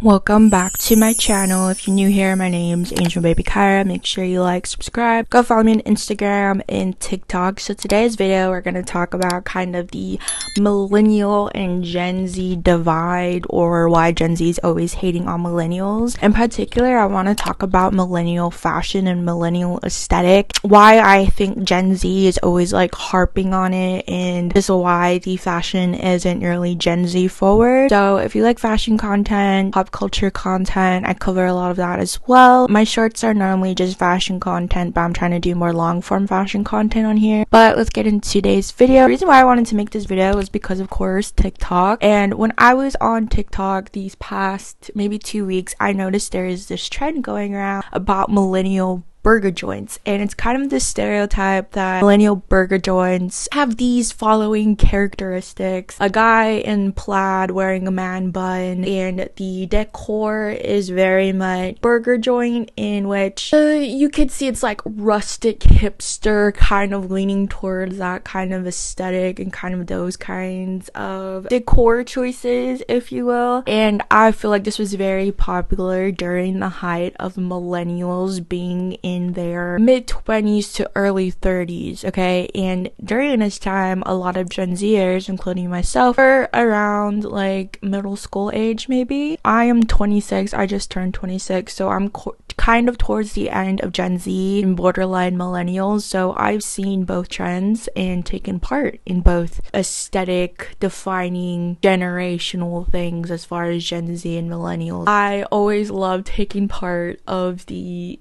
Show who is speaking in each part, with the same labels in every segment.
Speaker 1: Welcome back to my channel. If you're new here, my name's Angel Baby Kyra. Make sure you like, subscribe, go follow me on Instagram and TikTok. So today's video, we're going to talk about kind of the millennial and Gen Z divide, or why Gen Z is always hating on millennials. In particular, I want to talk about millennial fashion and millennial aesthetic, why I think Gen Z is always like harping on it, and just why the fashion isn't really Gen Z forward. So if you like fashion content, pop culture content, I cover a lot of that as well. My shorts are normally just fashion content, but I'm trying to do more long form fashion content on here. But let's get into today's video. The reason why I wanted to make this video was because, of course, TikTok. And when I was on TikTok these past maybe 2 weeks, I noticed there is this trend going around about millennial burger joints, and it's kind of this stereotype that millennial burger joints have these following characteristics: a guy in plaid wearing a man bun, and the decor is very much burger joint, in which you could see it's like rustic hipster, kind of leaning towards that kind of aesthetic and kind of those kinds of decor choices, if you will. And I feel like this was very popular during the height of millennials being in their mid-20s to early 30s, okay? And during this time, a lot of Gen Zers, including myself, were around like middle school age, maybe. I am 26, I just turned 26, so I'm kind of towards the end of Gen Z and borderline millennials, so I've seen both trends and taken part in both aesthetic defining generational things as far as Gen Z and millennials. I always love taking part of the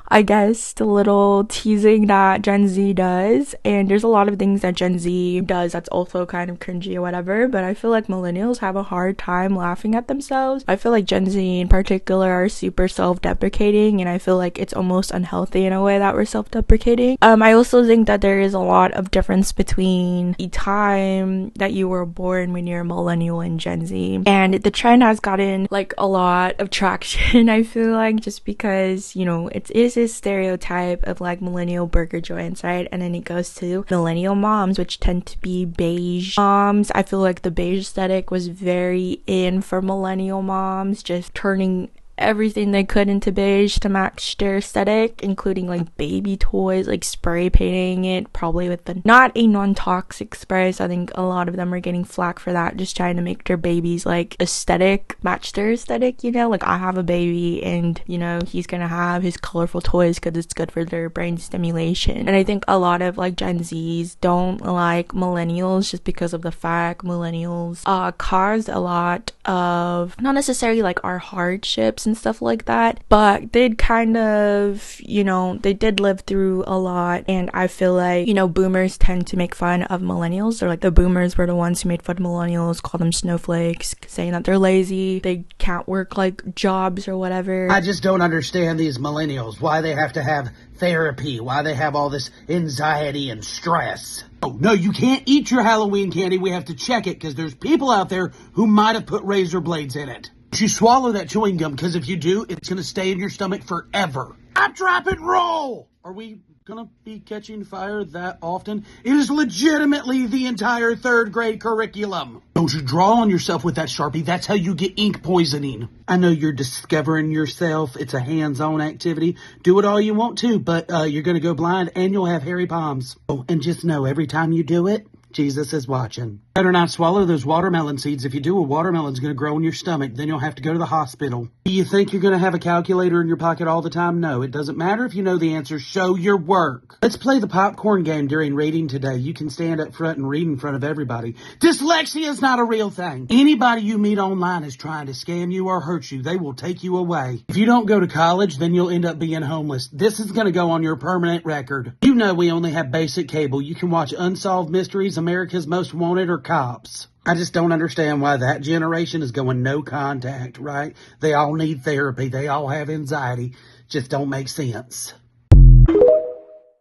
Speaker 1: I guess the little teasing that Gen Z does, and there's a lot of things that Gen Z does that's also kind of cringy or whatever, but I feel like millennials have a hard time laughing at themselves. I feel like Gen Z in particular are super self-deprecating, and I feel like it's almost unhealthy in a way that we're self-deprecating. I also think that there is a lot of difference between the time that you were born when you're a millennial and Gen Z, and the trend has gotten like a lot of traction, I feel like, just because, you know, it is this stereotype of like millennial burger joints, right? And then it goes to millennial moms, which tend to be beige moms. I feel like the beige aesthetic was very in for millennial moms, just turning everything they could into beige to match their aesthetic, including like baby toys, like spray painting it probably with the not a non-toxic spray. So I think a lot of them are getting flack for that, just trying to make their babies like aesthetic match their aesthetic, you know? Like I have a baby and, you know, he's gonna have his colorful toys because it's good for their brain stimulation. And I think a lot of like Gen Zs don't like millennials just because of the fact millennials caused a lot of, not necessarily like our hardships and stuff like that, but they'd kind of, you know, they did live through a lot. And I feel like, you know, boomers tend to make fun of millennials. They're like, the boomers were the ones who made fun of millennials, call them snowflakes, saying that they're lazy, they can't work like jobs or whatever.
Speaker 2: I just don't understand these millennials, why they have to have therapy, why they have all this anxiety and stress. Oh, no, you can't eat your Halloween candy. We have to check it because there's people out there who might have put razor blades in it. You swallow that chewing gum, because if you do, it's going to stay in your stomach forever. I drop and roll! Are we going to be catching fire that often? It is legitimately the entire third grade curriculum. Don't you draw on yourself with that Sharpie. That's how you get ink poisoning. I know you're discovering yourself. It's a hands-on activity. Do it all you want to, but you're going to go blind and you'll have hairy palms. Oh, and just know every time you do it, Jesus is watching. Better not swallow those watermelon seeds. If you do, a watermelon's going to grow in your stomach. Then you'll have to go to the hospital. Do you think you're going to have a calculator in your pocket all the time? No, it doesn't matter if you know the answer. Show your work. Let's play the popcorn game during reading today. You can stand up front and read in front of everybody. Dyslexia is not a real thing. Anybody you meet online is trying to scam you or hurt you. They will take you away. If you don't go to college, then you'll end up being homeless. This is going to go on your permanent record. You know we only have basic cable. You can watch Unsolved Mysteries, America's Most Wanted, or Cops. I just don't understand why that generation is going no contact, right? They all need therapy. They all have anxiety. Just don't make sense.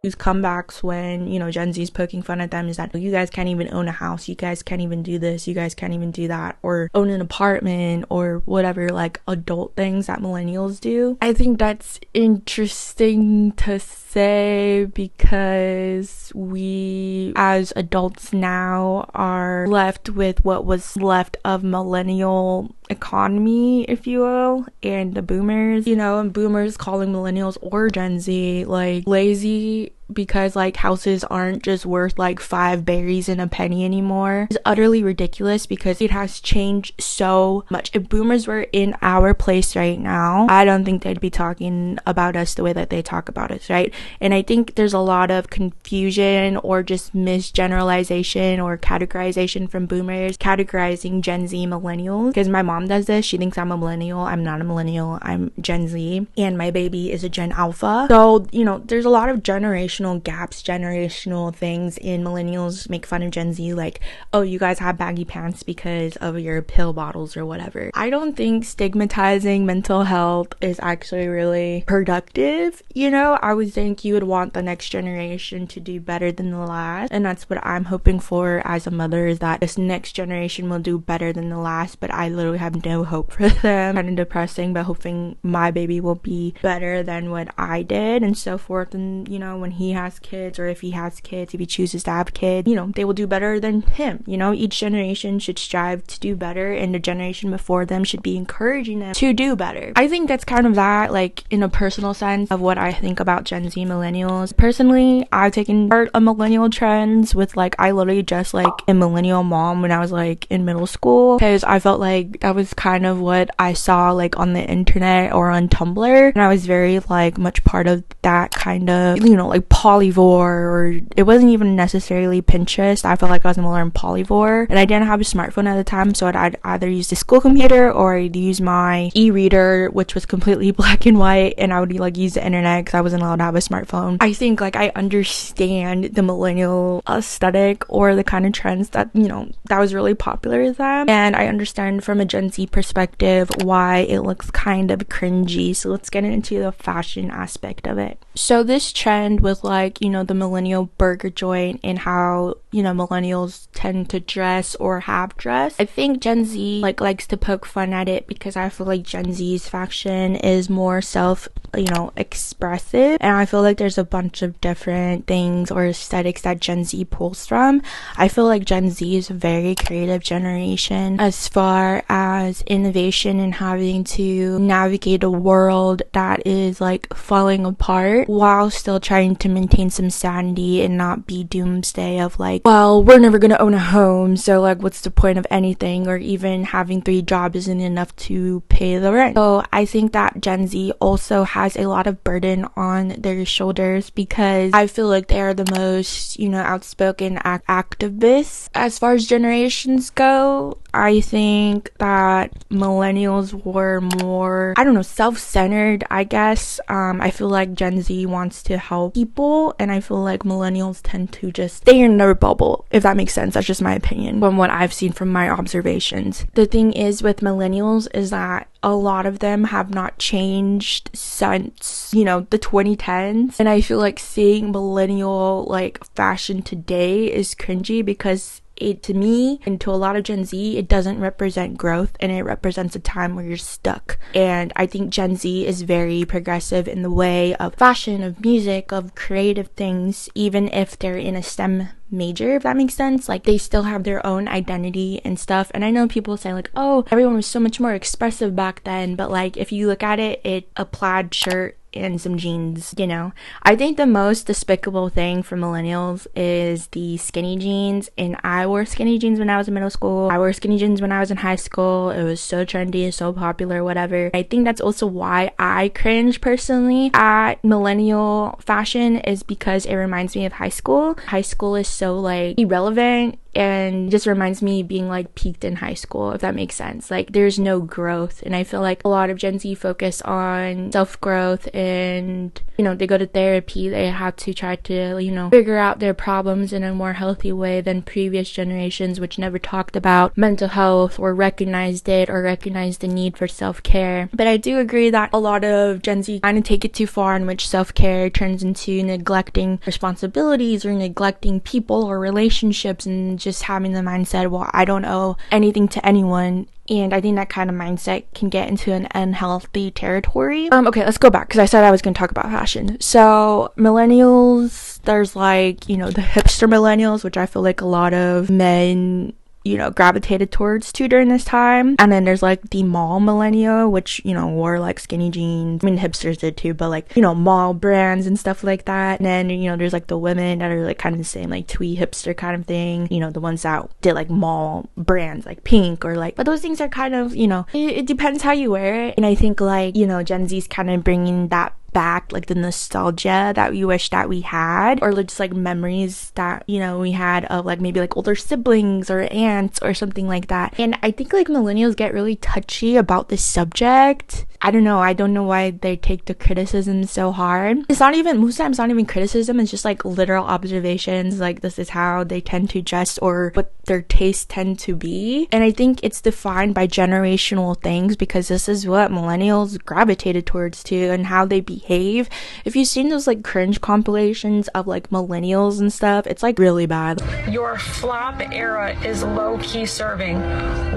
Speaker 1: whose comebacks when, you know, Gen Z is poking fun at them is that you guys can't even own a house, you guys can't even do this, you guys can't even do that, or own an apartment, or whatever, like adult things that millennials do. I think that's interesting to say because we as adults now are left with what was left of millennial economy, if you will, and the boomers, you know, and boomers calling millennials or Gen Z like lazy because like houses aren't just worth like 5 berries and a penny anymore is utterly ridiculous because it has changed so much. If boomers were in our place right now, I don't think they'd be talking about us the way that they talk about us, right? And I think there's a lot of confusion or just misgeneralization or categorization from boomers categorizing Gen Z millennials, because my mom does this. She thinks I'm a millennial. I'm not a millennial, I'm Gen Z, and my baby is a Gen Alpha. So, you know, there's a lot of generational gaps, generational things in millennials make fun of Gen Z, like, oh, you guys have baggy pants because of your pill bottles or whatever. I don't think stigmatizing mental health is actually really productive. You know, I would think you would want the next generation to do better than the last, and that's what I'm hoping for as a mother, is that this next generation will do better than the last, but I literally have no hope for them. Kind of depressing, but hoping my baby will be better than what I did and so forth. And you know, when he has kids, or if he has kids, if he chooses to have kids, you know, they will do better than him. You know, each generation should strive to do better, and the generation before them should be encouraging them to do better. I think that's kind of that, like, in a personal sense of what I think about Gen Z millennials. Personally, I've taken part of millennial trends with, like, I literally just like a millennial mom when I was like in middle school, because I felt like that was kind of what I saw like on the internet or on Tumblr, and I was very like much part of that kind of, you know, like Polyvore, or it wasn't even necessarily Pinterest. I felt like I was more in Polyvore, and I didn't have a smartphone at the time, so I'd either use the school computer or I'd use my e-reader, which was completely black and white, and I would like use the internet because I wasn't allowed to have a smartphone. I think like I understand the millennial aesthetic or the kind of trends that, you know, that was really popular with them, and I understand from a Gen Z perspective why it looks kind of cringy. So let's get into the fashion aspect of it. So this trend with, like, you know, the millennial burger joint and how, you know, millennials tend to dress or have dress, I think Gen Z like likes to poke fun at it because I feel like Gen Z's fashion is more self, you know, expressive, and I feel like there's a bunch of different things or aesthetics that Gen Z pulls from. I feel like Gen Z is a very creative generation as far as innovation and having to navigate a world that is like falling apart while still trying to maintain some sanity and not be doomsday of like, well, we're never gonna own a home, so like what's the point of anything, or even having 3 jobs isn't enough to pay the rent. So I think that Gen Z also has a lot of burden on their shoulders because I feel like they are the most, you know, outspoken activists. As far as generations go, I think that millennials were more, I don't know, self-centered, I guess. I feel like Gen Z wants to help people, and I feel like millennials tend to just stay in their bubble, if that makes sense. That's just my opinion from what I've seen from my observations. The thing is with millennials is that a lot of them have not changed since, you know, the 2010s, and I feel like seeing millennial like fashion today is cringy because it, to me and to a lot of Gen Z, it doesn't represent growth, and it represents a time where you're stuck. And I think Gen Z is very progressive in the way of fashion, of music, of creative things, even if they're in a STEM major, if that makes sense. Like, they still have their own identity and stuff. And I know people say like, oh, everyone was so much more expressive back then, but like if you look at it, a plaid shirt and some jeans, you know. I think the most despicable thing for millennials is the skinny jeans, and I wore skinny jeans when I was in middle school. I wore skinny jeans when I was in high school. It was so trendy, so popular, whatever. I think that's also why I cringe personally at millennial fashion, is because it reminds me of high school. High school is so like irrelevant. and it just reminds me of being like peaked in high school, if that makes sense. Like there's no growth, and I feel like a lot of Gen Z focus on self-growth, and you know, they go to therapy, they have to try to, you know, figure out their problems in a more healthy way than previous generations, which never talked about mental health or recognized it or recognized the need for self-care. But I do agree that a lot of Gen Z kind of take it too far, in which self-care turns into neglecting responsibilities or neglecting people or relationships, and just having the mindset, well, I don't owe anything to anyone. And I think that kind of mindset can get into an unhealthy territory. Okay, let's go back, because I said I was going to talk about fashion. So millennials, there's like, you know, the hipster millennials, which I feel like a lot of men, you know, gravitated towards too during this time. And then there's like the mall millennial, which, you know, wore like skinny jeans. I mean, hipsters did too, but like, you know, mall brands and stuff like that. And then, you know, there's like the women that are like kind of the same, like twee hipster kind of thing, you know, the ones that did like mall brands like Pink or like, but those things are kind of, you know, it depends how you wear it. And I think like, you know, Gen Z's kind of bringing that back, like the nostalgia that we wish that we had, or just like memories that, you know, we had of like maybe like older siblings or aunts or something like that. And I think like millennials get really touchy about this subject. I don't know why they take the criticism so hard. It's not even, most times, not even criticism, it's just like literal observations, like this is how they tend to dress or what their tastes tend to be. And I think it's defined by generational things, because this is what millennials gravitated towards too, and how they behave. If you've seen those like cringe compilations of like millennials and stuff, it's like really bad.
Speaker 3: Your flop era is low-key serving.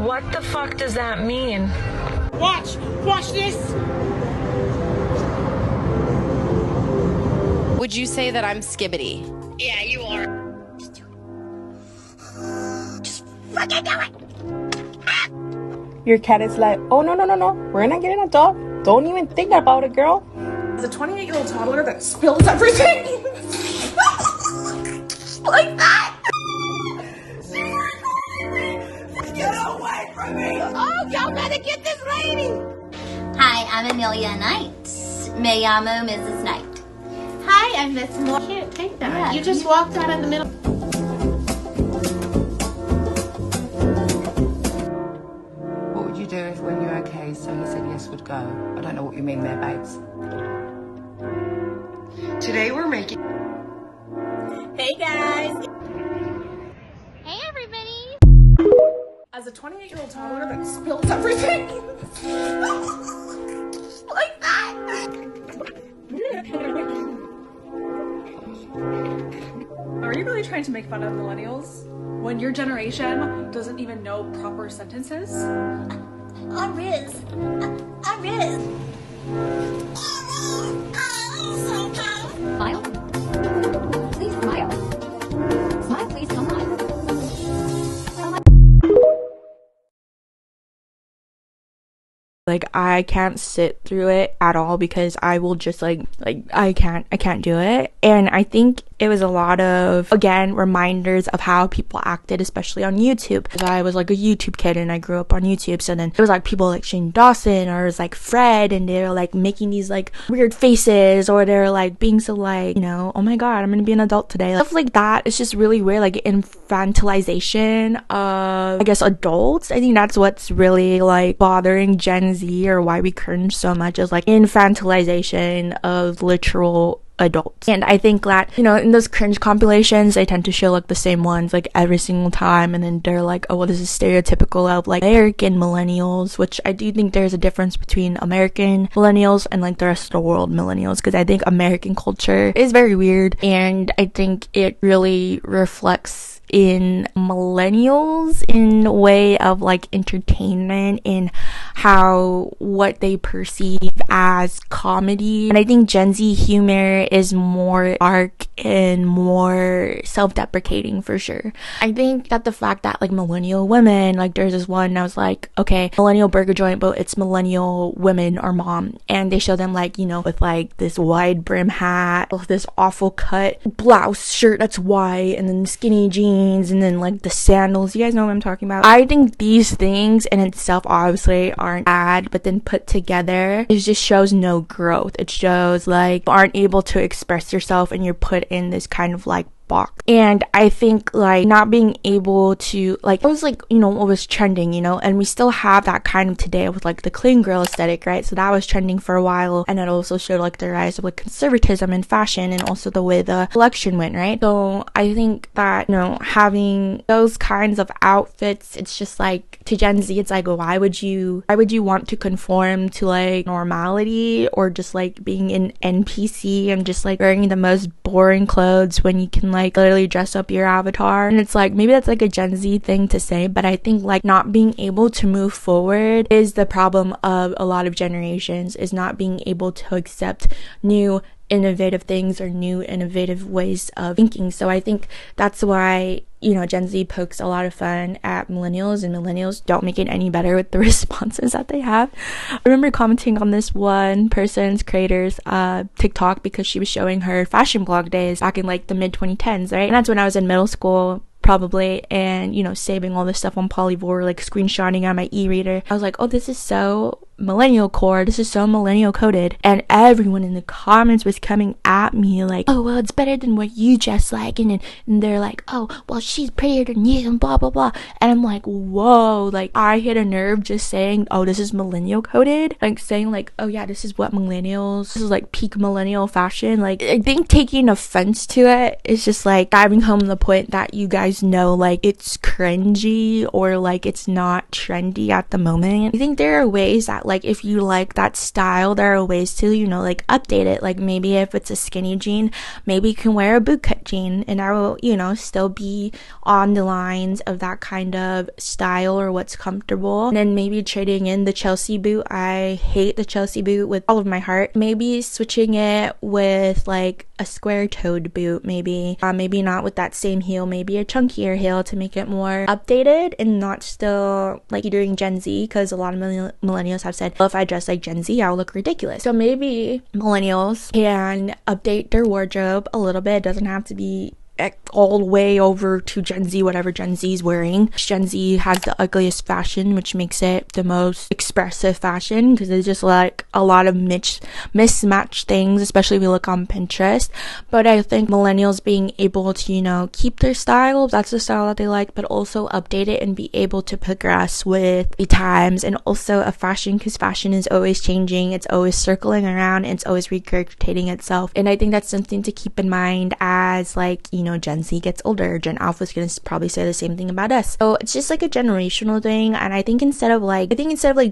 Speaker 3: What the fuck does that mean?
Speaker 4: Watch this.
Speaker 5: Would you say that I'm skibbity?
Speaker 4: Yeah, you are. Just fucking do it.
Speaker 6: Your cat is like, oh no, we're not getting a dog. Don't even think about it, girl.
Speaker 7: As a 28-year-old toddler that spills everything. Like that.
Speaker 4: Get away from me.
Speaker 7: Oh, y'all better get this lady.
Speaker 8: Hi, I'm Amelia Knight. Me llamo Mrs. Knight. Hi, I'm Miss Moore.
Speaker 7: Can't take that.
Speaker 8: Yeah.
Speaker 7: You just walked out in the middle.
Speaker 9: What would you do if when you're okay, so he said yes would go? I don't know what you mean there, babes.
Speaker 3: Today we're making...
Speaker 4: Hey guys.
Speaker 8: Hey, everybody.
Speaker 7: As a 28-year-old toddler that spills everything. Like that. Are you really trying to make fun of millennials when your generation doesn't even know proper sentences?
Speaker 8: I'm Riz. I'm Riz. Smile. Please smile. Smile, please, come on.
Speaker 1: Like I can't sit through it at all, because I will just like I can't do it. And I think it was a lot of, again, reminders of how people acted, especially on YouTube. Because I was like a YouTube kid and I grew up on YouTube, so then it was like people like Shane Dawson, or it was like Fred, and they're like making these like weird faces, or they're like being so like, you know, oh my god, I'm gonna be an adult today, like, stuff like that. It's just really weird, like infantilization of, I guess, adults. I think that's what's really like bothering Gen Z, or why we cringe so much, is like infantilization of literal adults. And I think that, you know, in those cringe compilations, they tend to show like the same ones like every single time, and then they're like, oh well, this is stereotypical of like American millennials, which I do think there's a difference between American millennials and like the rest of the world millennials, because I think American culture is very weird, and I think it really reflects in millennials in a way of like entertainment, in how what they perceive as comedy. And I think Gen Z humor is more dark and more self-deprecating for sure. I think that the fact that like millennial women, like there's this one, I was like, okay, millennial burger joint, but it's millennial women or mom, and they show them like, you know, with like this wide brim hat, with this awful cut blouse shirt that's white, and then skinny jeans, and then like the sandals. You guys know what I'm talking about. I think these things in itself obviously aren't bad, but then put together, it just shows no growth. It shows like you aren't able to express yourself, and you're put in this kind of like box. And I think like not being able to like, it was like, you know, what was trending, you know, and we still have that kind of today with like the clean girl aesthetic, right? So that was trending for a while, and it also showed like the rise of like conservatism in fashion and also the way the election went, right? So I think that, you know, having those kinds of outfits, it's just like, to Gen Z, it's like, why would you want to conform to like normality, or just like being an NPC and just like wearing the most boring clothes when you can like literally dress up your avatar? And it's like, maybe that's like a Gen Z thing to say, but I think like not being able to move forward is the problem of a lot of generations, is not being able to accept new innovative things or new innovative ways of thinking. So I think that's why, you know, Gen Z pokes a lot of fun at millennials, and millennials don't make it any better with the responses that they have. I remember commenting on this one person's creator's TikTok because she was showing her fashion blog days back in like the mid 2010s, right? And that's when I was in middle school, probably, and, you know, saving all this stuff on Polyvore, like screenshotting on my e-reader. I was like, oh, this is so millennial core, this is so millennial coded. And everyone in the comments was coming at me like, oh, well, it's better than what you dress like, and they're like, oh, well, she's prettier than you, and blah blah blah. And I'm like, whoa, like I hit a nerve just saying, oh, this is millennial coded, like saying like, oh yeah, this is what millennials, this is like peak millennial fashion. Like, I think taking offense to it is just like driving home the point that you guys know like it's cringy, or like it's not trendy at the moment. I think there are ways that like if you like that style, there are ways to, you know, like update it. Like maybe if it's a skinny jean, maybe you can wear a bootcut jean, and I will, you know, still be on the lines of that kind of style or what's comfortable. And then maybe trading in the Chelsea boot. I hate the Chelsea boot with all of my heart. Maybe switching it with like a square-toed boot, maybe not with that same heel, maybe a chunkier heel to make it more updated and not still like doing Gen Z, because a lot of millennials have said, well, if I dress like Gen Z, I'll look ridiculous. So maybe millennials can update their wardrobe a little bit. It doesn't have to be all the way over to Gen Z, whatever Gen Z is wearing. Gen Z has the ugliest fashion, which makes it the most expressive fashion, because it's just like a lot of mismatched things, especially if you look on Pinterest. But I think millennials being able to, you know, keep their style, that's the style that they like, but also update it and be able to progress with the times, and also a fashion, because fashion is always changing, it's always circling around, it's always regurgitating itself. And I think that's something to keep in mind as like, you know, Gen Z gets older. Gen Alpha is gonna probably say the same thing about us. So it's just like a generational thing. And I think instead of like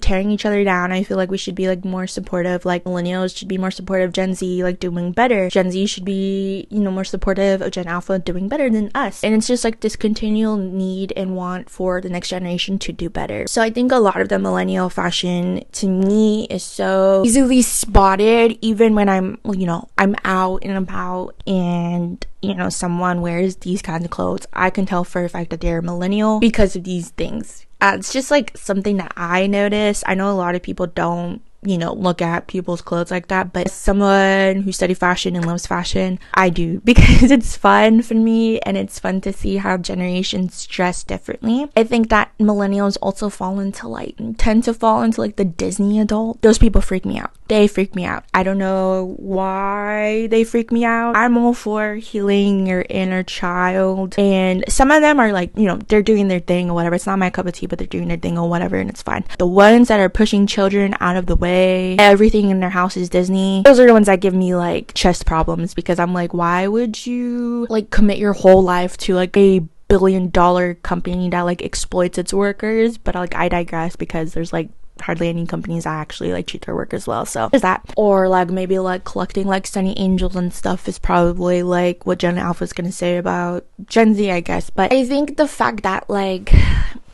Speaker 1: tearing each other down, I feel like we should be like more supportive. Like millennials should be more supportive of Gen Z like doing better. Gen Z should be, you know, more supportive of Gen Alpha doing better than us. And it's just like this continual need and want for the next generation to do better. So I think a lot of the millennial fashion to me is so easily spotted, even when I'm, you know, I'm out and about and, you know, someone wears these kinds of clothes, I can tell for a fact that they're millennial because of these things. It's just like something that I notice. I know a lot of people don't, you know, look at people's clothes like that, but as someone who studies fashion and loves fashion, I do, because it's fun for me and it's fun to see how generations dress differently. I think that millennials also tend to fall into like the Disney adult. Those people freak me out. They freak me out. I don't know why they freak me out. I'm all for healing your inner child, and some of them are like, you know, they're doing their thing or whatever. It's not my cup of tea, but they're doing their thing or whatever, and it's fine. The ones that are pushing children out of the way, everything in their house is Disney, those are the ones that give me like chest problems, because I'm like, why would you like commit your whole life to like a billion-dollar company that like exploits its workers? But like, I digress, because there's like hardly any companies that actually like treat their workers well. So there's that. Or like maybe like collecting like Sunny Angels and stuff is probably like what Gen Alpha is gonna say about Gen Z, I guess. But I think the fact that like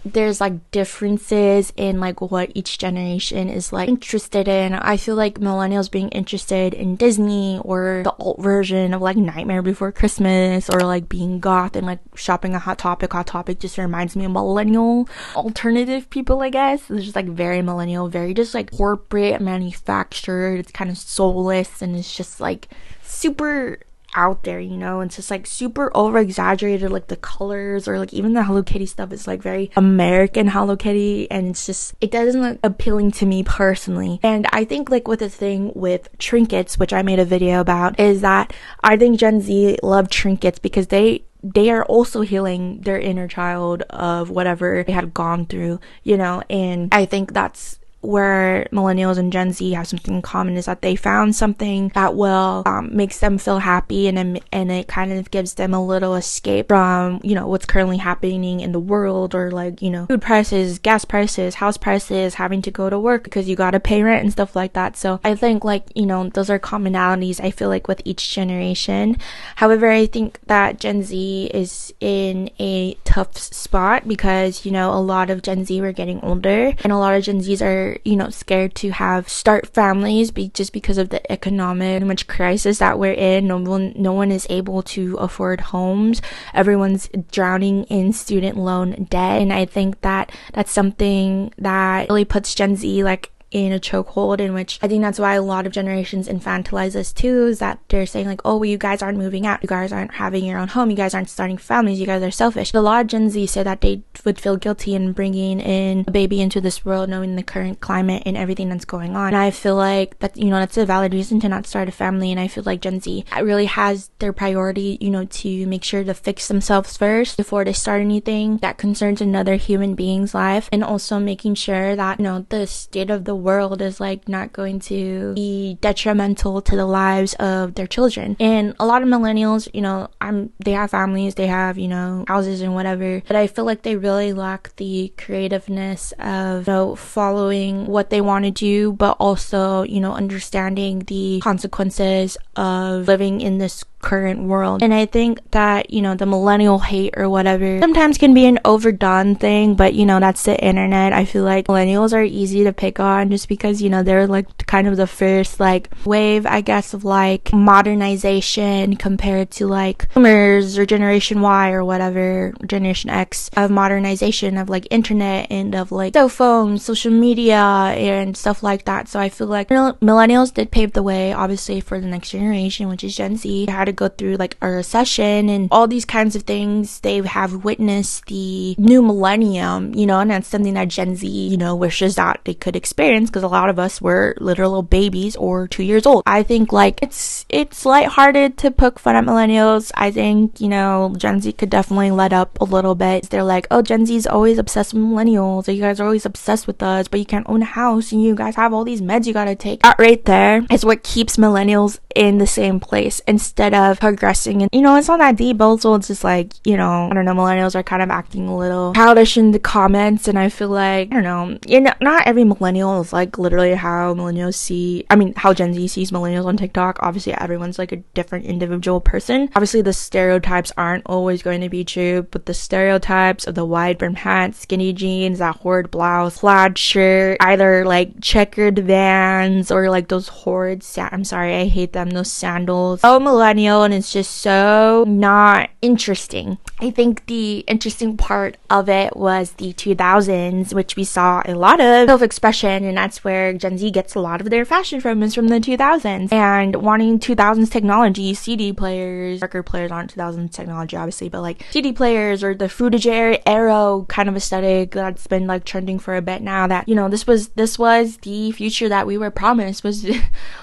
Speaker 1: there's like differences in like what each generation is like interested in. I feel like millennials being interested in Disney or the alt version of like Nightmare Before Christmas, or like being goth and like shopping at Hot Topic just reminds me of millennial alternative people, I guess. It's just like very millennial, very just like corporate manufactured. It's kind of soulless, and it's just like super out there, you know. It's just like super over exaggerated, like the colors, or like even the Hello Kitty stuff is like very American Hello Kitty, and it's just, it doesn't look appealing to me personally. And I think like with the thing with trinkets, which I made a video about, is that I think Gen Z love trinkets because they are also healing their inner child of whatever they had gone through, you know. And I think that's where millennials and Gen Z have something in common, is that they found something that will makes them feel happy, and it kind of gives them a little escape from, you know, what's currently happening in the world, or like, you know, food prices, gas prices, house prices, having to go to work because you gotta pay rent and stuff like that. So I think, like, you know, those are commonalities I feel like with each generation. However, I think that Gen Z is in a tough spot because, you know, a lot of Gen Z were getting older, and a lot of Gen Zs are, you know, scared to start families just because of the economic much crisis that we're in. No one is able to afford homes. Everyone's drowning in student loan debt, and I think that that's something that really puts Gen Z like in a chokehold, in which I think that's why a lot of generations infantilize us too, is that they're saying like, oh, well, you guys aren't moving out, you guys aren't having your own home, you guys aren't starting families, you guys are selfish. A lot of Gen Z say that they would feel guilty in bringing in a baby into this world, knowing the current climate and everything that's going on. And I feel like that, you know, that's a valid reason to not start a family. And I feel like Gen Z really has their priority, you know, to make sure to fix themselves first before they start anything that concerns another human being's life, and also making sure that, you know, the state of the world is like not going to be detrimental to the lives of their children. And a lot of millennials, you know, they have families, they have, you know, houses and whatever, but I feel like they really lack the creativeness of, you know, following what they want to do, but also, you know, understanding the consequences of living in this current world. And I think that, you know, the millennial hate or whatever sometimes can be an overdone thing, but, you know, that's the internet. I feel like millennials are easy to pick on just because, you know, they're like kind of the first like wave, I guess, of like modernization compared to like boomers or Generation Y or whatever, Generation X, of modernization of like internet and of like cell phones, social media and stuff like that. So I feel like millennials did pave the way, obviously, for the next generation, which is Gen Z. They had to go through like a recession and all these kinds of things. They have witnessed the new millennium, you know, and that's something that Gen Z, you know, wishes that they could experience, because a lot of us were literal babies or 2 years old. I think like it's lighthearted to poke fun at millennials. I think, you know, Gen Z could definitely let up a little bit. They're like, oh, Gen Z's always obsessed with millennials, or you guys are always obsessed with us, but you can't own a house and you guys have all these meds you gotta take. That right there is what keeps millennials in the same place instead of progressing. And, you know, it's not that deep also. It's just like, you know, I don't know, millennials are kind of acting a little childish in the comments, and I feel like, I don't know, you know, not every millennial is like literally how how Gen Z sees millennials on TikTok. Obviously everyone's like a different individual person. Obviously the stereotypes aren't always going to be true, but the stereotypes of the wide brim hat, skinny jeans, that horrid blouse, plaid shirt, either like checkered Vans or like those horrid I'm sorry, I hate them, those sandals. So millennial, and it's just so not interesting. I think the interesting part of it was the 2000s, which we saw a lot of self-expression, and that's where Gen Z gets a lot of their fashion from, is from the 2000s. And wanting 2000s technology, CD players, record players aren't 2000s technology obviously, but like CD players or the Fruitager Aero kind of aesthetic that's been like trending for a bit now, that, you know, this was the future that we were promised, was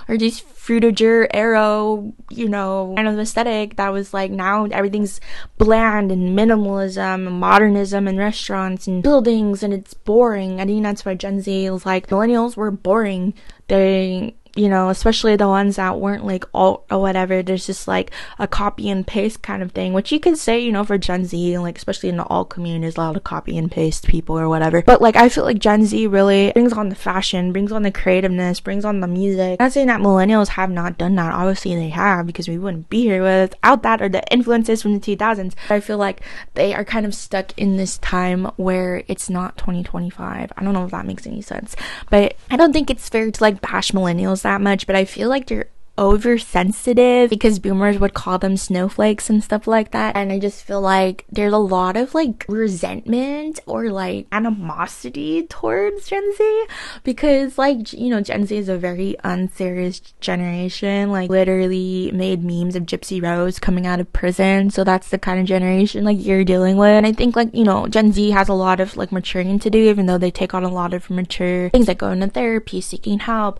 Speaker 1: or these Fruitager Aero, you know, kind of aesthetic that was like, now everything's bland and minimalism and modernism and restaurants and buildings, and it's boring. I think that's why Gen Z is like, millennials were boring. They, you know, especially the ones that weren't like alt or whatever, there's just like a copy and paste kind of thing, which you could say, you know, for Gen Z, and like especially in the alt community, there's a lot of copy and paste people or whatever. But like, I feel like Gen Z really brings on the fashion, brings on the creativeness, brings on the music. I'm not saying that millennials have not done that. Obviously they have, because we wouldn't be here without that, or the influences from the 2000s. But I feel like they are kind of stuck in this time where it's not 2025. I don't know if that makes any sense, but I don't think it's fair to like bash millennials that much, but I feel like they're oversensitive because boomers would call them snowflakes and stuff like that. And I just feel like there's a lot of like resentment or like animosity towards Gen Z because like, you know, Gen Z is a very unserious generation, like literally made memes of Gypsy Rose coming out of prison. So that's the kind of generation like you're dealing with. And I think like, you know, Gen Z has a lot of like maturing to do, even though they take on a lot of mature things like going to therapy, seeking help,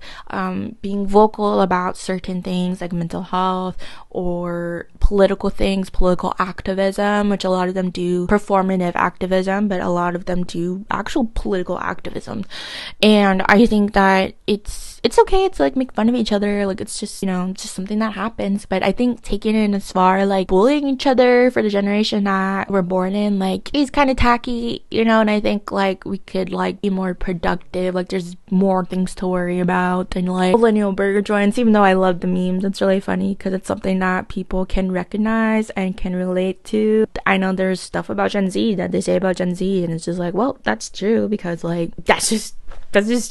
Speaker 1: being vocal about certain things like mental health or political things, political activism, which a lot of them do performative activism, but a lot of them do actual political activism. And I think that it's okay to like make fun of each other, like it's just, you know, just something that happens. But I think taking it as far like bullying each other for the generation that we're born in, like is kind of tacky, you know. And I think like we could like be more productive, like there's more things to worry about than like millennial burger joints. Even though I love the memes, it's really funny because it's something that people can recognize and can relate to. I know there's stuff about Gen Z that they say about Gen Z and it's just like, well, that's true because like that's just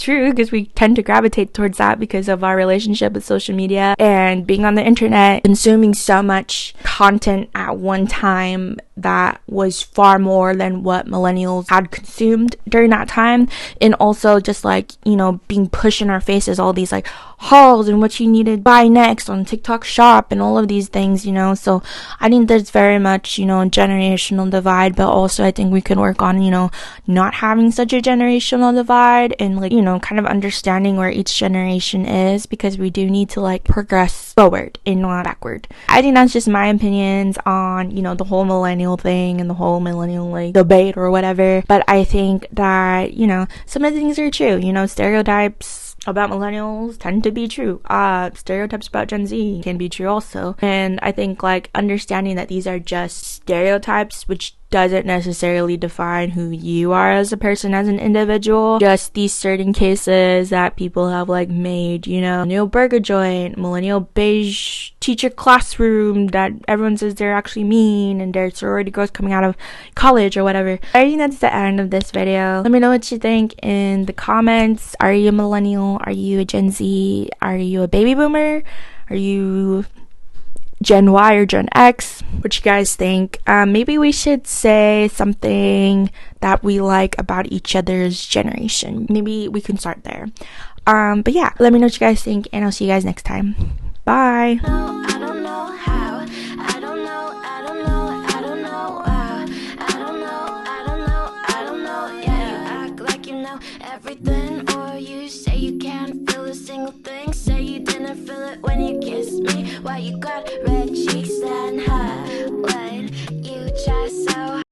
Speaker 1: true because we tend to gravitate towards that because of our relationship with social media and being on the internet, consuming so much content at one time that was far more than what millennials had consumed during that time. And also just like, you know, being pushed in our faces all these like hauls and what you need to buy next on TikTok shop and all of these things, you know. So I think there's very much, you know, a generational divide, but also I think we can work on, you know, not having such a generational divide and like, you know, kind of understanding where each generation is, because we do need to like progress forward and not backward. I think that's just my opinions on, you know, the whole millennial thing and the whole millennial like debate or whatever. But I think that, you know, some of the things are true, you know, stereotypes about millennials tend to be true. Stereotypes about Gen Z can be true also. And I think like understanding that these are just stereotypes, which doesn't necessarily define who you are as a person, as an individual. Just these certain cases that people have like made, you know, millennial burger joint, millennial beige teacher classroom that everyone says they're actually mean and they're sorority girls coming out of college or whatever. I think that's the end of this video. Let me know what you think in the comments. Are you a millennial? Are you a Gen Z? Are you a baby boomer? Are you Gen Y or Gen X? What you guys think? Maybe we should say something that we like about each other's generation. Maybe we can start there. But yeah, let me know what you guys think, and I'll see you guys next time. Bye.
Speaker 10: I don't know how. I don't know. I don't know. I don't know. I don't know. I don't know. I don't know. Yeah, you act like you know everything, or you say you can't feel a single thing. Say you didn't feel it when you kissed me. Why you got red cheeks and high when you try so